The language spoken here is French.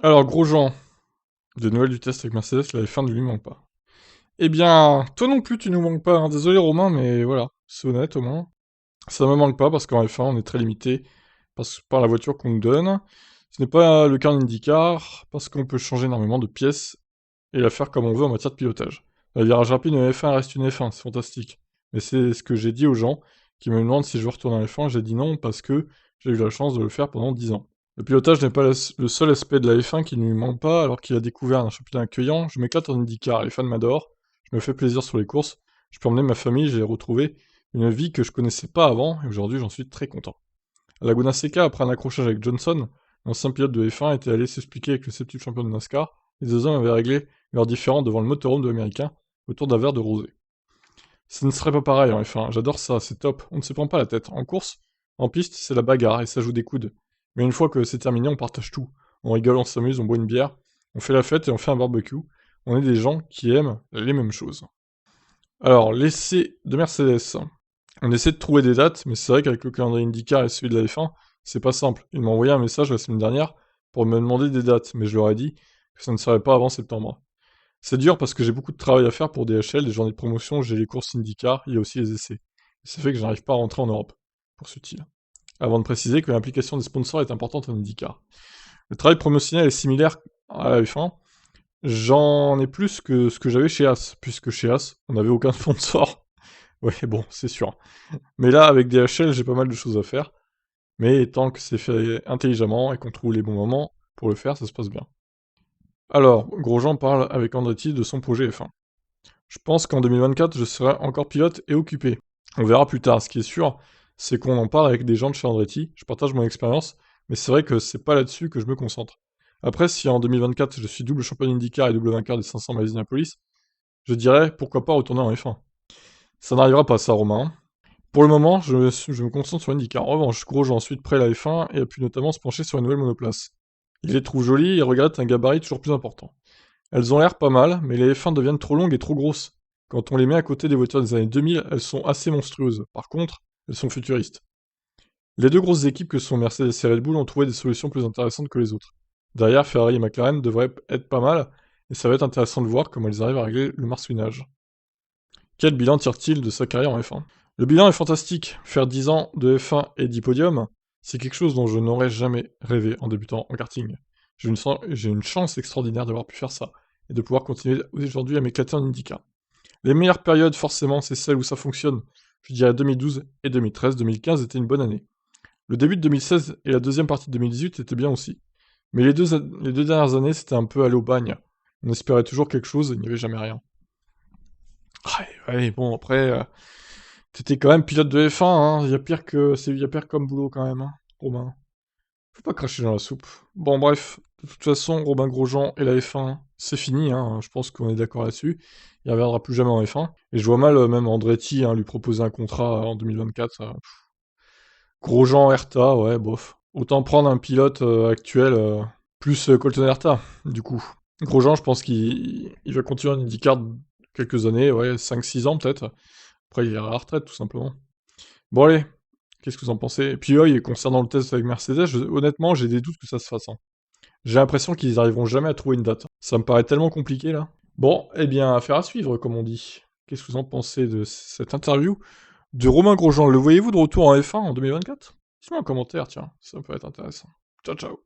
Alors, Grosjean, des nouvelles du test avec Mercedes, la F1 ne lui manque pas. Eh bien, toi non plus, tu nous manques pas, hein. Désolé Romain, mais voilà, c'est honnête au moins. Ça me manque pas parce qu'en F1, on est très limité par la voiture qu'on nous donne. Ce n'est pas le cas en IndyCar, parce qu'on peut changer énormément de pièces et la faire comme on veut en matière de pilotage. La virage rapide, une F1 reste une F1, c'est fantastique. Mais c'est ce que j'ai dit aux gens qui me demandent si je veux retourner en F1, j'ai dit non parce que j'ai eu la chance de le faire pendant 10 ans. Le pilotage n'est pas le seul aspect de la F1 qui ne lui manque pas alors qu'il a découvert un championnat accueillant. Je m'éclate en IndyCar, les fans m'adorent, je me fais plaisir sur les courses, je peux emmener ma famille, j'ai retrouvé une vie que je connaissais pas avant et aujourd'hui j'en suis très content. À Laguna Seca, après un accrochage avec Johnson, l'ancien pilote de F1 était allé s'expliquer avec le septuple champion de NASCAR. Les deux hommes avaient réglé leurs différends devant le motorhome de l'américain autour d'un verre de rosé. Ce ne serait pas pareil en F1, j'adore ça, c'est top, on ne se prend pas la tête. En course, en piste, c'est la bagarre et ça joue des coudes. Mais une fois que c'est terminé, on partage tout. On rigole, on s'amuse, on boit une bière, on fait la fête et on fait un barbecue. On est des gens qui aiment les mêmes choses. Alors, l'essai de Mercedes. On essaie de trouver des dates, mais c'est vrai qu'avec le calendrier IndyCar et celui de la F1, c'est pas simple. Il m'a envoyé un message la semaine dernière pour me demander des dates, mais je leur ai dit que ça ne serait pas avant septembre. C'est dur parce que j'ai beaucoup de travail à faire pour DHL, des journées de promotion, j'ai les courses IndyCar, il y a aussi les essais. Et ça fait que je n'arrive pas à rentrer en Europe, poursuit-il. Avant de préciser que l'implication des sponsors est importante en IndyCar. Le travail promotionnel est similaire à la F1. J'en ai plus que ce que j'avais chez As, puisque chez As, on n'avait aucun sponsor. Ouais, bon, c'est sûr. Mais là, avec DHL, j'ai pas mal de choses à faire. Mais tant que c'est fait intelligemment et qu'on trouve les bons moments pour le faire, ça se passe bien. Alors, Grosjean parle avec Andretti de son projet F1. Je pense qu'en 2024, je serai encore pilote et occupé. On verra plus tard. Ce qui est sûr, c'est qu'on en parle avec des gens de chez Andretti. Je partage mon expérience, mais c'est vrai que c'est pas là-dessus que je me concentre. Après, si en 2024, je suis double champion d'IndyCar et double vainqueur des 500 miles d'Indianapolis, je dirais pourquoi pas retourner en F1. Ça n'arrivera pas, ça, Romain. Pour le moment, je me concentre sur IndyCar. En revanche, Grosjean ensuite prêt à la F1 et a pu notamment se pencher sur une nouvelle monoplace. Il les trouve jolies et regrette un gabarit toujours plus important. Elles ont l'air pas mal, mais les F1 deviennent trop longues et trop grosses. Quand on les met à côté des voitures des années 2000, elles sont assez monstrueuses. Par contre, elles sont futuristes. Les deux grosses équipes que sont Mercedes et Red Bull ont trouvé des solutions plus intéressantes que les autres. Derrière, Ferrari et McLaren devraient être pas mal, et ça va être intéressant de voir comment ils arrivent à régler le marsouinage. Quel bilan tire-t-il de sa carrière en F1? Le bilan est fantastique. Faire 10 ans de F1 et 10 podiums, c'est quelque chose dont je n'aurais jamais rêvé en débutant en karting. J'ai une chance extraordinaire d'avoir pu faire ça, et de pouvoir continuer aujourd'hui à m'éclater en IndyCar. Les meilleures périodes, forcément, c'est celles où ça fonctionne. Je dirais 2012 et 2013, 2015 était une bonne année. Le début de 2016 et la deuxième partie de 2018 étaient bien aussi. Mais les deux dernières années, c'était un peu aller au bagne. On espérait toujours quelque chose et il n'y avait jamais rien. Ouais, bon, après, t'étais quand même pilote de F1, hein. Il y a pire comme boulot quand même, hein, Robin. Faut pas cracher dans la soupe. Bon, bref, de toute façon, Robin Grosjean et la F1, c'est fini, hein. Je pense qu'on est d'accord là-dessus. Il ne reviendra plus jamais en F1. Et je vois mal même Andretti lui proposer un contrat en 2024. Grosjean, Herta, ouais, bof. Autant prendre un pilote actuel, plus Colton Herta, du coup. Grosjean, je pense qu'il va continuer en IndyCar quelques années, ouais, 5-6 ans peut-être. Après, il ira à la retraite, tout simplement. Bon, allez, qu'est-ce que vous en pensez? Et puis, et concernant le test avec Mercedes, honnêtement, j'ai des doutes que ça se fasse, hein. J'ai l'impression qu'ils arriveront jamais à trouver une date. Ça me paraît tellement compliqué, là. Bon, eh bien, affaire à suivre, comme on dit. Qu'est-ce que vous en pensez de cette interview de Romain Grosjean? Le voyez-vous de retour en F1 en 2024? Dites-moi en commentaire, tiens, ça peut être intéressant. Ciao, ciao.